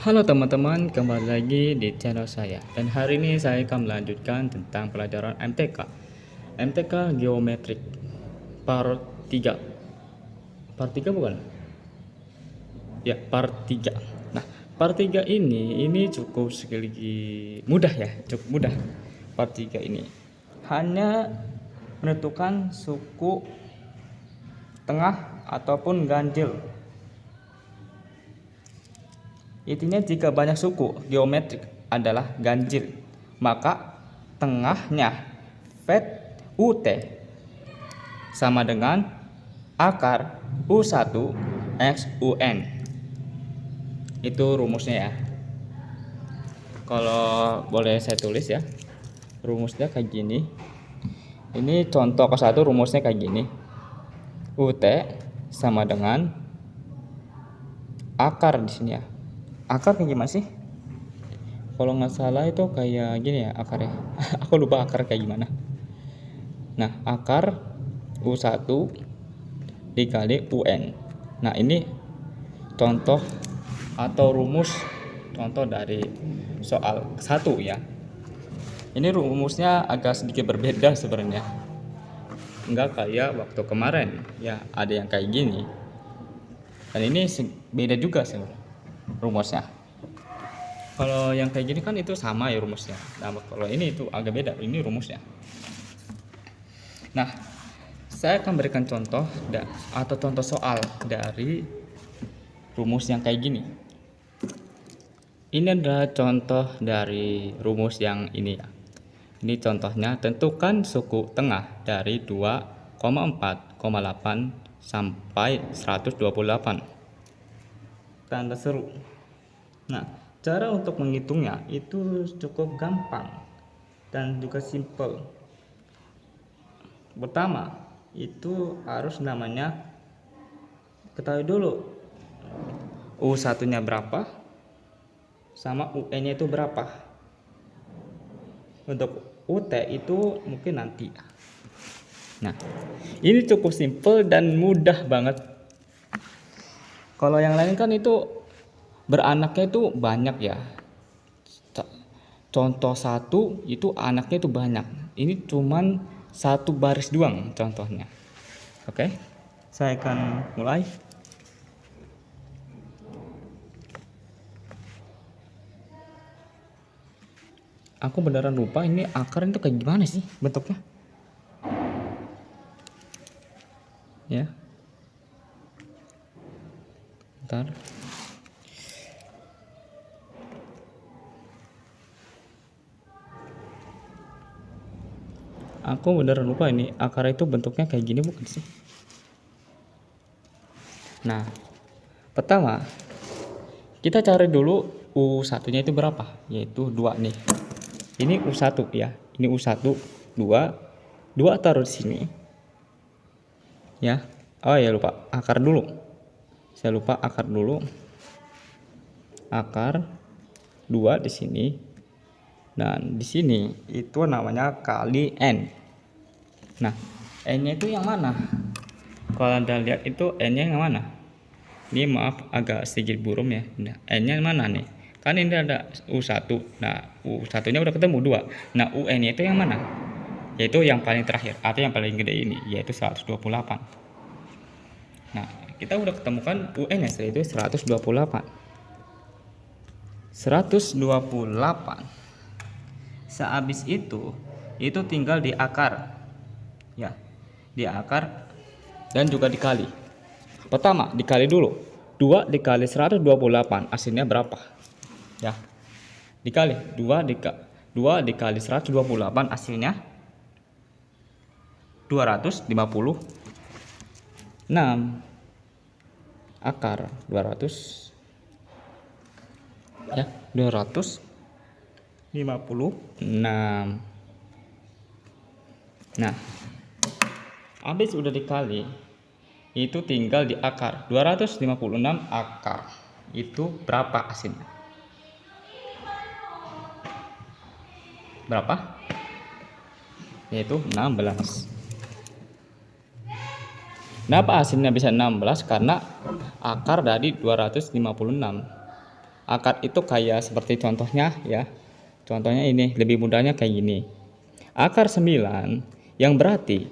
Halo teman-teman, kembali lagi di channel saya. Dan hari ini saya akan melanjutkan tentang pelajaran MTK. MTK Geometrik part 3. Part 3 bukan? Ya, part 3. Nah, part 3 ini cukup sekali mudah ya, cukup mudah. Part 3 ini hanya menentukan suku tengah ataupun ganjil. Intinya jika banyak suku geometrik adalah ganjil, maka tengahnya vet UT sama dengan akar U1 X UN. Itu rumusnya ya. Kalau boleh saya tulis ya, rumusnya kayak gini. Ini contoh ke satu, rumusnya kayak gini. UT sama dengan akar di sini ya. Akar kayak gimana sih? Kalau nggak salah itu kayak gini ya akarnya. Aku lupa akar kayak gimana. Nah, akar U1 dikali UN. Nah, ini contoh atau rumus contoh dari soal 1 ya. Ini rumusnya agak sedikit berbeda sebenarnya. Enggak kayak waktu kemarin ya, ada yang kayak gini. Dan ini beda juga sih rumusnya. Kalau yang kayak gini kan itu sama ya rumusnya. Nah, kalau ini itu agak beda, ini rumusnya. Nah, saya akan berikan contoh atau contoh soal dari rumus yang kayak gini. Ini adalah contoh dari rumus yang ini ya. Ini contohnya, tentukan suku tengah dari 2,4,8 sampai 128. Tanda seru. Nah, cara untuk menghitungnya itu cukup gampang dan juga simple. Pertama, itu harus namanya ketahui dulu U1-nya berapa sama UN-nya itu berapa. Untuk UT itu mungkin nanti. Nah, ini cukup simple dan mudah banget. Kalau yang lain kan itu beranaknya itu banyak ya. Contoh 1 itu anaknya itu banyak. Ini cuman satu baris doang contohnya. Oke, saya akan mulai. Aku beneran lupa ini akar itu kayak gimana sih bentuknya. Ya. Bentar. Aku beneran lupa ini akar itu bentuknya kayak gini bukan sih? Nah, pertama kita cari dulu U1-nya itu berapa? Yaitu 2 nih. Ini U1 ya. Ini U1, 2 taruh di sini. Ya. Oh ya, lupa akar dulu. Saya lupa akar dulu. Akar 2 di sini. Dan di sini itu namanya kali N. Nah, N-nya itu yang mana? Kalau Anda lihat itu N-nya yang mana? Ini maaf agak sedikit buram ya. Nah, N-nya mana nih? Kan ini ada U1. Nah, U1-nya udah ketemu 2. Nah, UN-nya itu yang mana? Yaitu yang paling terakhir atau yang paling gede ini, yaitu 128. Nah, kita udah ketemukan UN-nya, yaitu 128. 128. Sehabis itu tinggal di akar. Ya, di akar dan juga dikali. Pertama, dikali dulu. 2 dikali 128 hasilnya berapa? Ya. Dikali 2 dikali 128 hasilnya 256. Akar 200 ya, 256. Nah, habis udah dikali, itu tinggal di akar. 256 akar itu berapa hasilnya? Berapa? Yaitu 16. Kenapa hasilnya bisa 16? Karena akar dari 256. Akar itu kayak seperti contohnya ya. Contohnya ini lebih mudahnya kayak gini. Akar 9 yang berarti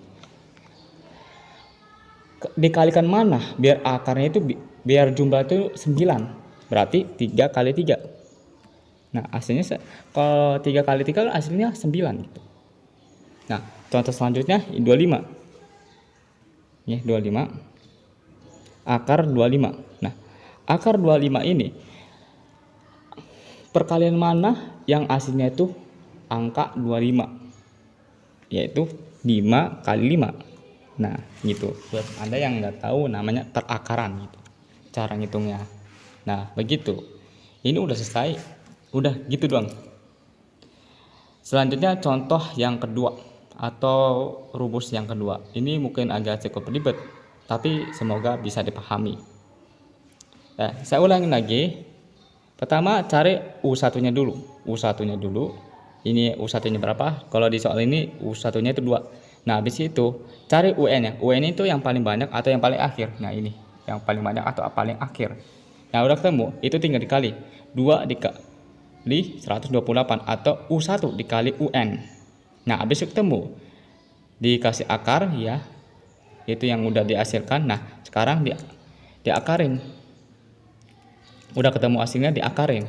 dikalikan mana biar akarnya itu biar jumlah itu 9. Berarti 3 kali 3. Nah, hasilnya kalau 3 kali 3 kan hasilnya 9 gitu. Nah, contoh selanjutnya 25. Ya, 25. Akar 25. Nah, akar 25 ini perkalian mana yang hasilnya itu angka 25, yaitu 5 kali 5. Nah, gitu. Buat Anda yang nggak tahu namanya perakaran gitu, cara ngitungnya. Nah, begitu. Ini udah selesai. Udah gitu doang. Selanjutnya contoh yang kedua atau rumus yang kedua. Ini mungkin agak cukup ribet, tapi semoga bisa dipahami. Saya ulangin lagi. Pertama cari U1-nya dulu. U1-nya dulu. Ini U1-nya berapa? Kalau di soal ini U1-nya itu 2. Nah, habis itu cari UN-nya. UN itu yang paling banyak atau yang paling akhir. Nah, ini yang paling banyak atau paling akhir. Nah, udah ketemu, itu tinggal dikali 2 dikali 128 atau U1 dikali UN. Nah, habis itu ketemu, dikasih akar ya. Itu yang udah dihasilkan. Nah, sekarang diakarin. Udah ketemu hasilnya, diakarin.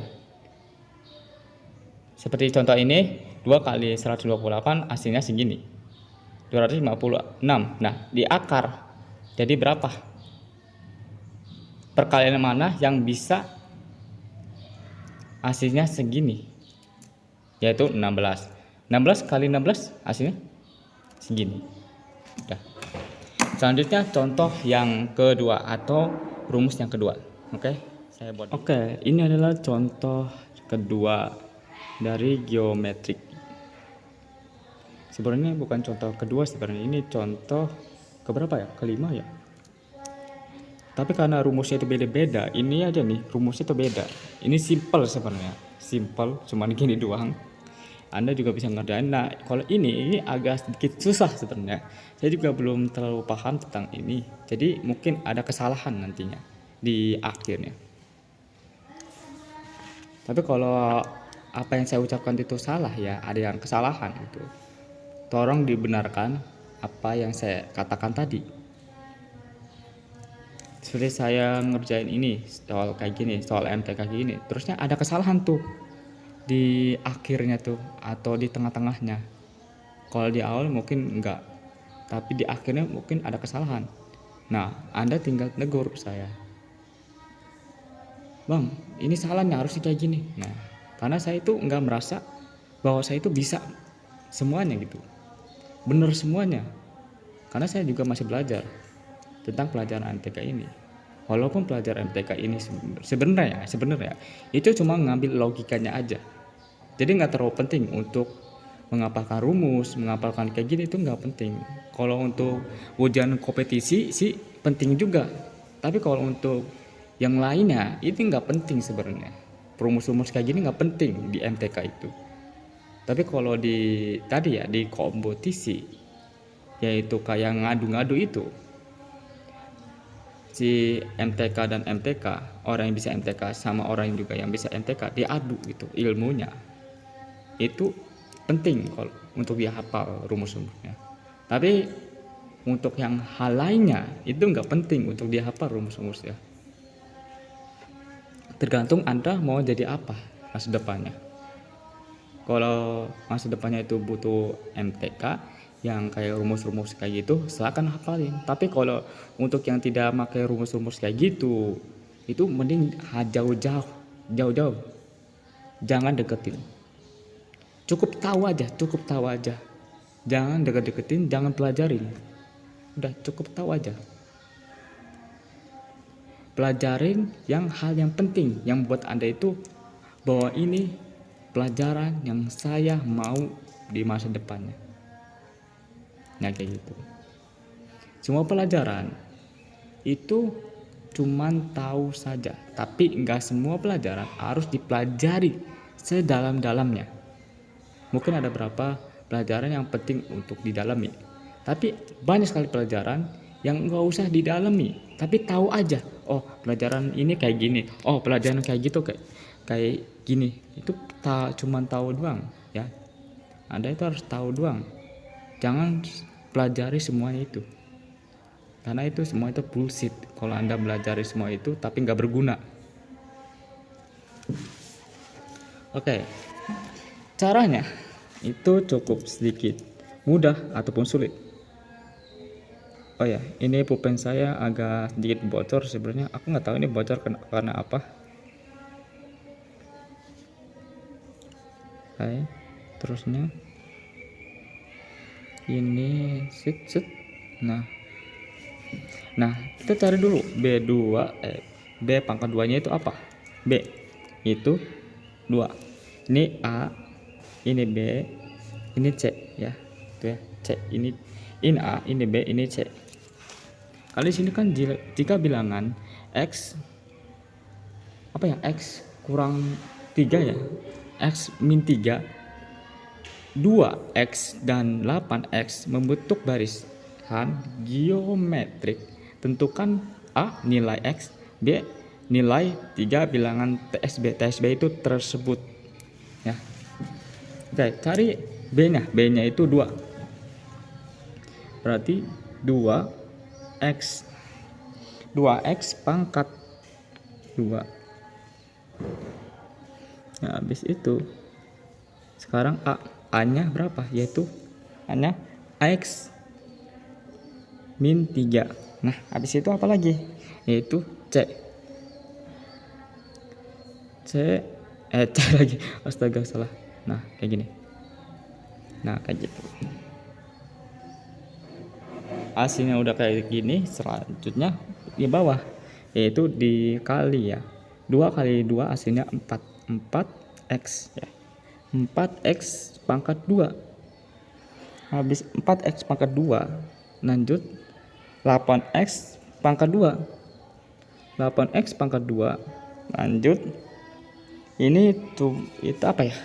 Seperti contoh ini, 2 kali 128 hasilnya segini, 256. Nah, diakar jadi berapa? Perkalian mana yang bisa hasilnya segini? Yaitu 16. 16 kali 16 hasilnya segini. Udah. Selanjutnya contoh yang kedua atau rumus yang kedua. Oke. Oke, ini adalah contoh kedua dari geometrik. Sebenarnya bukan contoh kedua, sebenarnya ini contoh keberapa ya? Kelima ya. Tapi karena rumusnya itu beda-beda, ini aja nih rumusnya itu beda. Ini simple sebenarnya, simple, cuman gini doang. Anda juga bisa ngerjain. Nah, kalau ini agak sedikit susah sebenarnya. Saya juga belum terlalu paham tentang ini. Jadi mungkin ada kesalahan nantinya di akhirnya. Tapi kalau apa yang saya ucapkan itu salah ya, ada yang kesalahan itu. Tolong dibenarkan apa yang saya katakan tadi. Seperti saya ngerjain ini soal kayak gini, soal MTK kayak gini, terusnya ada kesalahan tuh di akhirnya tuh atau di tengah-tengahnya. Kalau di awal mungkin enggak, tapi di akhirnya mungkin ada kesalahan. Nah, Anda tinggal negur saya, Bang, ini salahnya harusnya kayak gini. Nah, karena saya itu nggak merasa bahwa saya itu bisa semuanya gitu, bener semuanya. Karena saya juga masih belajar tentang pelajaran MTK ini. Walaupun pelajaran MTK ini sebenarnya itu cuma ngambil logikanya aja. Jadi nggak terlalu penting untuk menghafalkan rumus, menghafalkan kayak gini, itu nggak penting. Kalau untuk ujian kompetisi sih penting juga. Tapi kalau untuk yang lainnya itu nggak penting sebenarnya. Rumus-rumus kayak gini nggak penting di MTK itu. Tapi kalau di tadi ya di kompetisi, yaitu kayak ngadu-ngadu itu, si MTK dan MTK, orang yang bisa MTK sama orang yang juga yang bisa MTK diadu gitu ilmunya. Itu penting kalau untuk dia hafal rumus-rumusnya. Tapi untuk yang hal lainnya itu nggak penting untuk dia hafal rumus-rumusnya. Tergantung Anda mau jadi apa masa depannya. Kalau masa depannya itu butuh MTK yang kayak rumus-rumus kayak gitu, silakan hafalin. Tapi kalau untuk yang tidak pakai rumus-rumus kayak gitu, itu mending jauh-jauh. Jangan deketin. Cukup tahu aja. Jangan deket-deketin, jangan pelajarin. Udah cukup tahu aja. Pelajarin yang hal yang penting yang buat Anda itu bahwa ini pelajaran yang saya mau di masa depannya. Nah, kayak gitu. Semua pelajaran itu cuman tahu saja, tapi enggak semua pelajaran harus dipelajari sedalam-dalamnya. Mungkin ada beberapa pelajaran yang penting untuk didalami, tapi banyak sekali pelajaran yang enggak usah didalami, tapi tahu aja. Oh, pelajaran ini kayak gini. Oh, pelajaran kayak gitu kayak kayak gini itu cuman tahu doang ya. Anda itu harus tahu doang, jangan pelajari semuanya itu, karena itu semua itu bullshit kalau Anda pelajari semua itu tapi nggak berguna. Oke, caranya itu cukup sedikit mudah ataupun sulit. Oh ya, ini pulpen saya agak sedikit bocor sebenarnya. Aku nggak tahu ini bocor karena apa. Oke, terusnya ini set. Nah, kita cari dulu B pangkat 2-nya itu apa? B itu 2. Ini A, ini B, ini C ya. Itu ya, C. Ini A, ini B, ini C. Kali sini kan jika bilangan X apa ya? X kurang 3 ya. X min 3, 2X dan 8X membentuk barisan geometrik. Tentukan A nilai X, B nilai 3 bilangan TSB. TSB itu tersebut ya. Oke, cari B-nya. B-nya itu 2. Berarti 2X pangkat 2. Nah, habis itu sekarang A-nya berapa? Yaitu A-nya AX min 3. Nah, habis itu apa lagi? Yaitu C lagi. Astaga, salah. Nah, kayak gini. Nah, kayak gitu. Hasilnya udah kayak gini, selanjutnya di bawah yaitu dikali ya. 2 kali 2 hasilnya 4X ya. 4X pangkat 2. Habis 4X pangkat 2 lanjut 8X pangkat 2. 8X pangkat 2 lanjut ini tuh itu apa ya?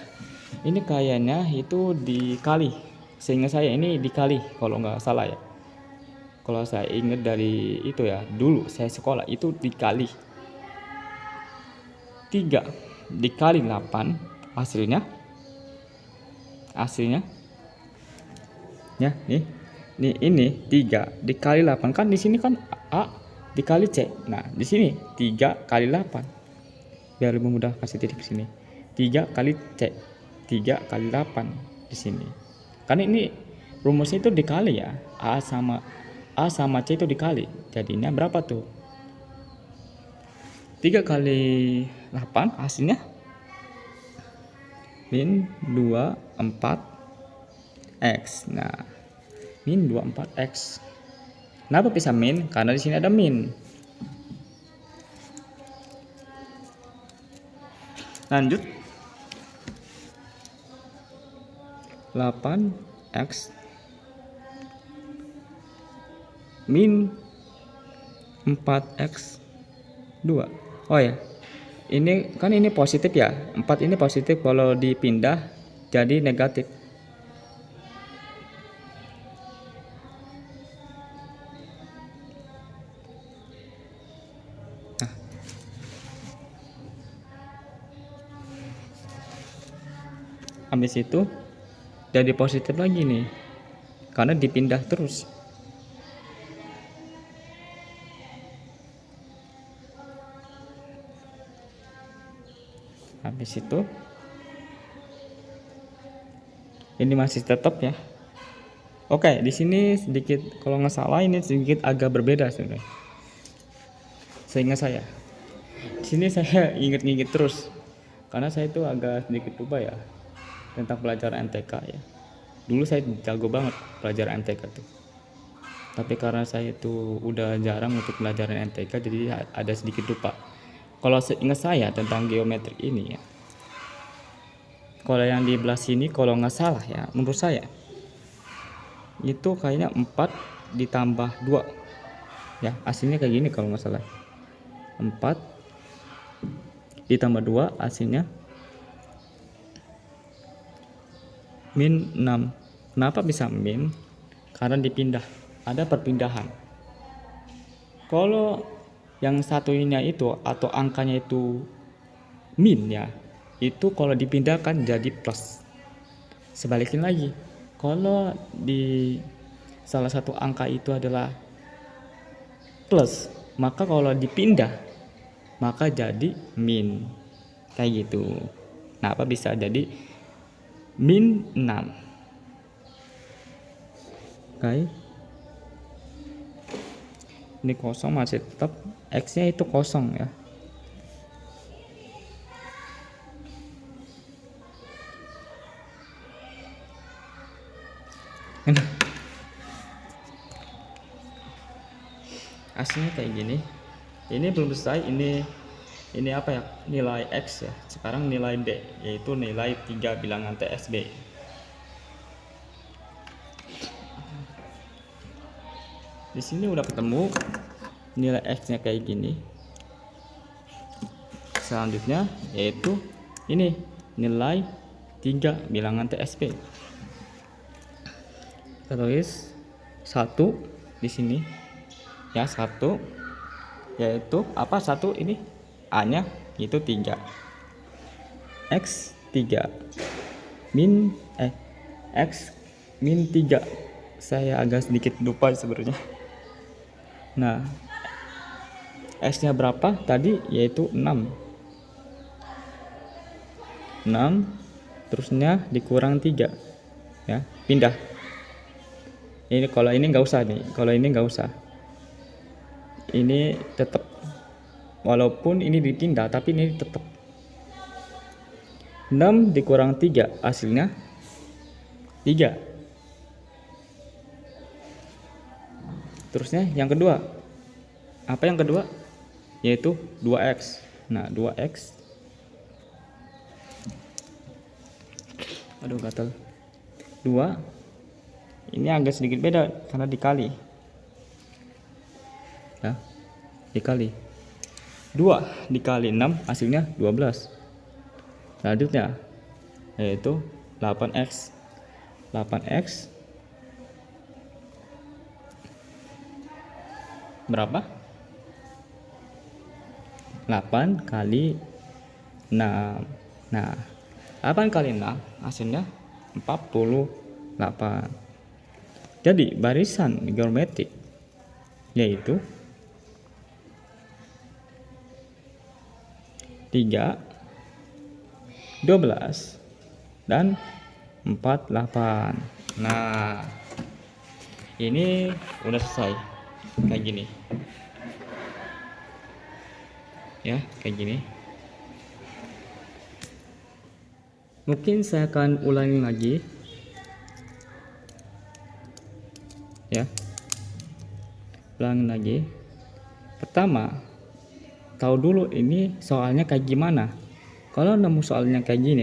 Ini kayaknya itu dikali. Seingat saya ini dikali kalau nggak salah ya. Kalau saya ingat dari itu ya, dulu saya sekolah itu dikali 3 dikali 8 hasilnya ya ini 3 dikali 8 kan di sini kan A dikali C. Nah, di sini 3 kali 8. Biar lebih mudah kasih titik sini. 3 kali C. 3 kali 8 di sini. Karena ini rumusnya itu dikali ya. A sama C itu dikali. Jadinya berapa tuh? 3 kali 8 hasilnya min 24X. Nah, min 24X. Kenapa bisa min? Karena di sini ada min. Lanjut 8X min 4X 2. Oh ya, ini kan ini positif ya. 4 ini positif, kalau dipindah jadi negatif. Nah, habis itu jadi positif lagi nih, karena dipindah terus. Habis itu ini masih tetap ya. Oke, di sini sedikit kalau nggak salah ini sedikit agak berbeda sebenarnya. Seingat saya. Di sini saya inget-inget terus karena saya itu agak sedikit lupa ya tentang pelajaran MTK ya. Dulu saya jago banget pelajaran MTK tuh. Tapi karena saya itu udah jarang untuk pelajaran MTK jadi ada sedikit lupa. Kalau seingat saya tentang geometri ini ya, kalau yang di belah sini kalau nggak salah ya, menurut saya itu kayaknya 4 ditambah 2 ya, hasilnya kayak gini kalau nggak salah. 4 ditambah 2 hasilnya min 6. Kenapa bisa min? Karena dipindah, ada perpindahan. Kalau yang satunya itu atau angkanya itu min ya, itu kalau dipindahkan jadi plus. Sebalikin lagi, kalau di salah satu angka itu adalah plus, maka kalau dipindah maka jadi min, kayak gitu. Nah, apa bisa jadi min 6. Oke. Ini kosong masih tetap x nya itu kosong ya. Aslinya kayak gini. Ini belum selesai, ini apa ya, nilai x ya. Sekarang nilai b, yaitu nilai 3 bilangan TSB. Di sini udah ketemu nilai x nya kayak gini. Selanjutnya yaitu ini nilai 3 bilangan TSB. Kita tulis 1 di sini ya, 1 yaitu apa, 1 ini a nya itu 3, x 3 min x min 3. Saya agak sedikit lupa sebenarnya. Nah, x nya berapa tadi, yaitu 6, terusnya dikurang 3 ya, pindah. Ini kalau ini nggak usah nih, kalau ini nggak usah, ini tetap, walaupun ini dipindah tapi ini tetap 6 dikurang 3 hasilnya 3. Terusnya yang kedua, apa yang kedua, yaitu 2x. Nah, 2x, aduh gatal, 2 ini agak sedikit beda karena dikali ya, dikali 2 dikali 6 hasilnya 12. Selanjutnya yaitu 8x. 8x berapa? 8 kali 6. Nah, 8 kali 6 hasilnya 48. Jadi barisan geometrik yaitu 3, 12 dan 48. Nah, ini udah selesai kayak gini ya, kayak gini. Mungkin saya akan ulangi lagi ya, ulangi lagi. Pertama, tahu dulu ini soalnya kayak gimana. Kalau nemu soalnya kayak gini,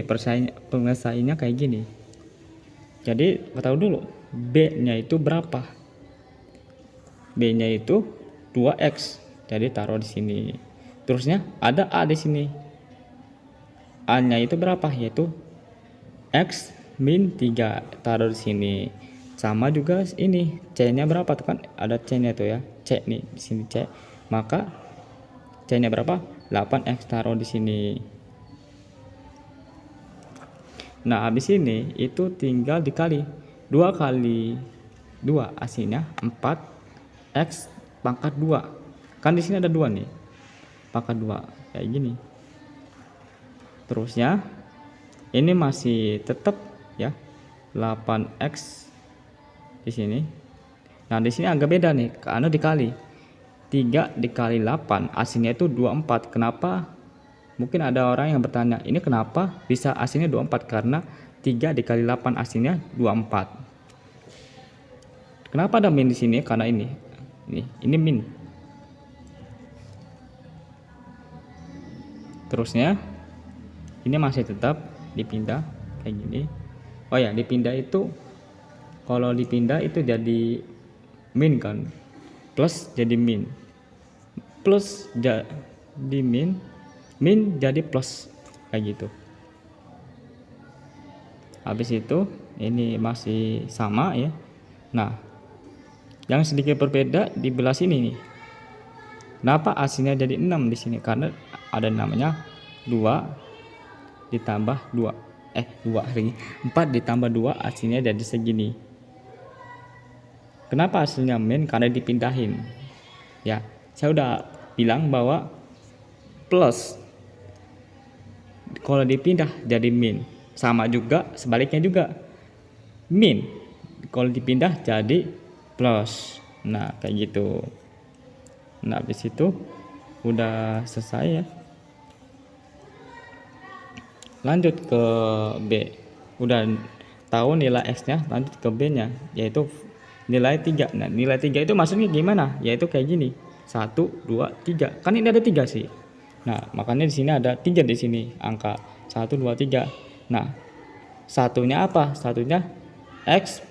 penyelesaiannya kayak gini, jadi tahu dulu b nya itu berapa. B nya itu 2x, jadi taruh di sini. Terusnya ada a di sini, a nya itu berapa, yaitu x min 3, taruh di sini. Sama juga ini c nya berapa tuh, kan ada c nya tuh ya, c nih di sini c, maka c nya berapa, 8x, taruh di sini. Nah, habis ini itu tinggal dikali 2 kali 2 hasilnya 4x pangkat 2. Kan di sini ada 2 nih, pangkat 2 kayak gini. Terusnya ini masih tetap ya, 8x di sini. Nah, di sini agak beda nih karena dikali 3 dikali 8 hasilnya itu 24. Kenapa? Mungkin ada orang yang bertanya, ini kenapa bisa hasilnya 24? Karena 3 dikali 8 hasilnya 24. Kenapa ada min di sini? Karena ini min. Terusnya ini masih tetap dipindah kayak gini. Oh ya, dipindah itu, kalau dipindah itu jadi min kan, plus jadi min, plus jadi min, min jadi plus, kayak gitu. Habis itu ini masih sama ya. Nah, yang sedikit berbeda di belah sini nih. Kenapa hasilnya jadi 6 di sini? Karena ada namanya 2 ditambah 2 4 ditambah 2 hasilnya jadi segini. Kenapa hasilnya min? Karena dipindahin. Ya, saya udah bilang bahwa plus kalau dipindah jadi min. Sama juga sebaliknya juga. Min kalau dipindah jadi plus. Nah, kayak gitu. Nah, habis itu udah selesai ya. Lanjut ke B. Udah tahu nilai X-nya, lanjut ke B-nya, yaitu nilai 3. Nah, nilai 3 itu maksudnya gimana? Yaitu kayak gini. 1 2 3. Kan ini ada 3 sih. Nah, makanya di sini ada 3 di sini, angka 1 2 3. Nah, satunya apa? Satunya X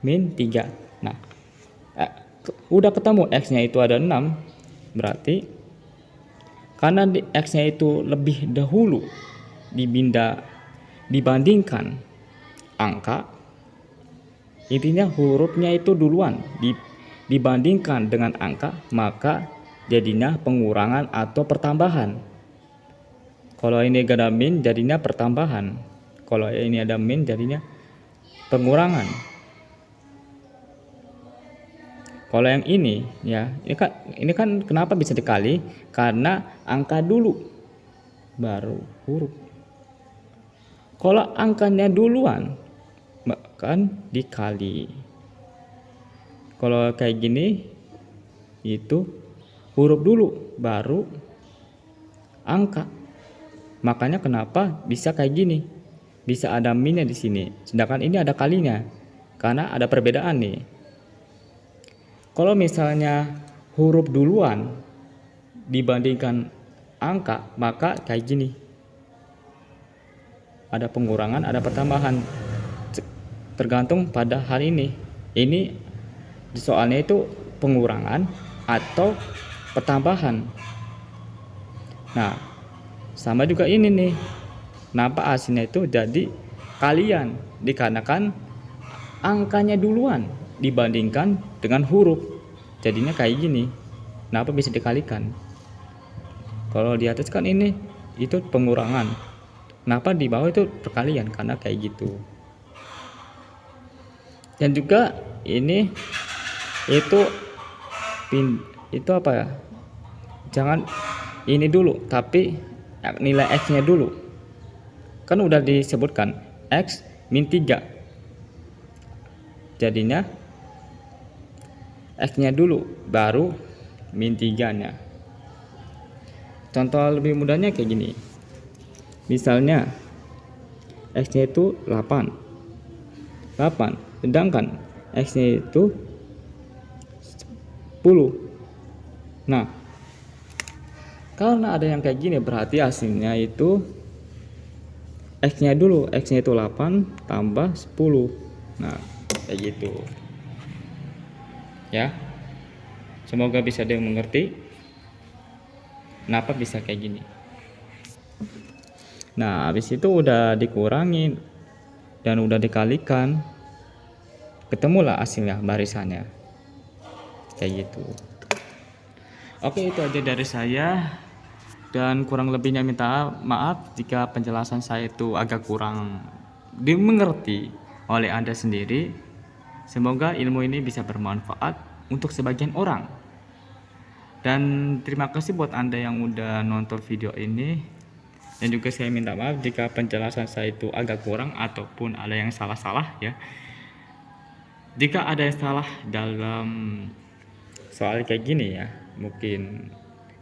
min 3. Nah, udah ketemu X-nya itu ada 6. Berarti karena X-nya itu lebih dahulu dibandingkan angka, intinya hurufnya itu duluan dibandingkan dengan angka, maka jadinya pengurangan atau pertambahan. Kalau ini ada min jadinya pertambahan, kalau ini ada min jadinya pengurangan. Kalau yang ini ya, ini kan kenapa bisa dikali? Karena angka dulu baru huruf. Kalau angkanya duluan bahkan dikali. Kalau kayak gini itu huruf dulu baru angka. Makanya kenapa bisa kayak gini? Bisa ada minnya di sini. Sedangkan ini ada kalinya. Karena ada perbedaan nih. Kalau misalnya huruf duluan dibandingkan angka, maka kayak gini. Ada pengurangan, ada pertambahan. Tergantung pada hal ini. Ini soalnya itu pengurangan atau pertambahan. Nah, sama juga ini nih. Kenapa hasilnya itu jadi kalian? Dikarenakan angkanya duluan dibandingkan dengan huruf. Jadinya kayak gini. Kenapa bisa dikalikan? Kalau di atas kan ini itu pengurangan. Kenapa di bawah itu perkalian? Karena kayak gitu. Dan juga ini itu apa ya? Jangan ini dulu, tapi nilai X-nya dulu. Kan udah disebutkan X min 3. Jadinya X-nya dulu baru min 3-nya. Contoh lebih mudahnya kayak gini. Misalnya X-nya itu 8, sedangkan X-nya itu 10. Nah, karena ada yang kayak gini berarti hasilnya itu X-nya dulu, X-nya itu 8 tambah 10. Nah, kayak gitu. Ya. Semoga bisa dimengerti kenapa bisa kayak gini. Nah, habis itu udah dikurangin dan udah dikalikan, ketemulah hasilnya, barisannya kayak gitu. Oke, itu aja dari saya, dan kurang lebihnya minta maaf jika penjelasan saya itu agak kurang dimengerti oleh Anda sendiri. Semoga ilmu ini bisa bermanfaat untuk sebagian orang, dan terima kasih buat Anda yang udah nonton video ini. Dan juga saya minta maaf jika penjelasan saya itu agak kurang ataupun ada yang salah-salah ya. Jika ada yang salah dalam soal kayak gini ya, mungkin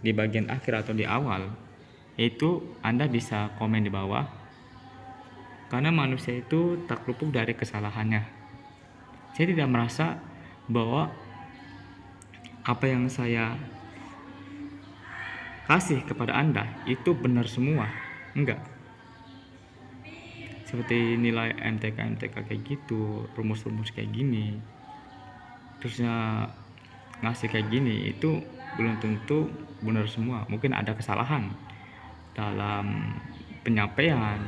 di bagian akhir atau di awal, itu Anda bisa komen di bawah. Karena manusia itu tak luput dari kesalahannya. Saya tidak merasa bahwa apa yang saya kasih kepada Anda itu benar semua. Enggak. Seperti nilai MTK kayak gitu, rumus-rumus kayak gini, terusnya ngasih kayak gini, itu belum tentu benar semua. Mungkin ada kesalahan dalam penyampaian,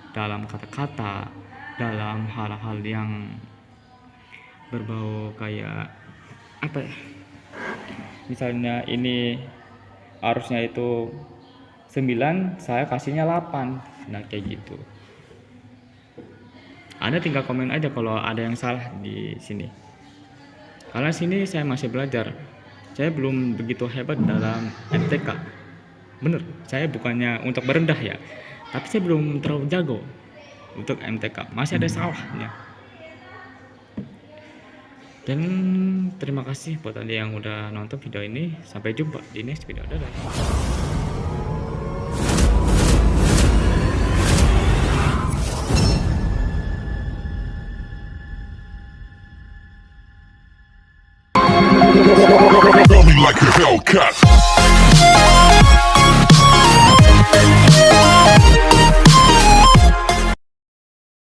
dalam kata-kata, dalam hal-hal yang berbau kayak apa ya, misalnya ini harusnya itu 9, saya kasihnya 8. Nah kayak gitu. Anda tinggal komen aja kalau ada yang salah di sini. Karena sini saya masih belajar. Saya belum begitu hebat dalam MTK. Bener, saya bukannya untuk merendah ya. Tapi saya belum terlalu jago untuk MTK. Masih ada salahnya. Dan terima kasih buat Anda yang udah nonton video ini. Sampai jumpa di next video. Dadah. Feel me like a Hellcat.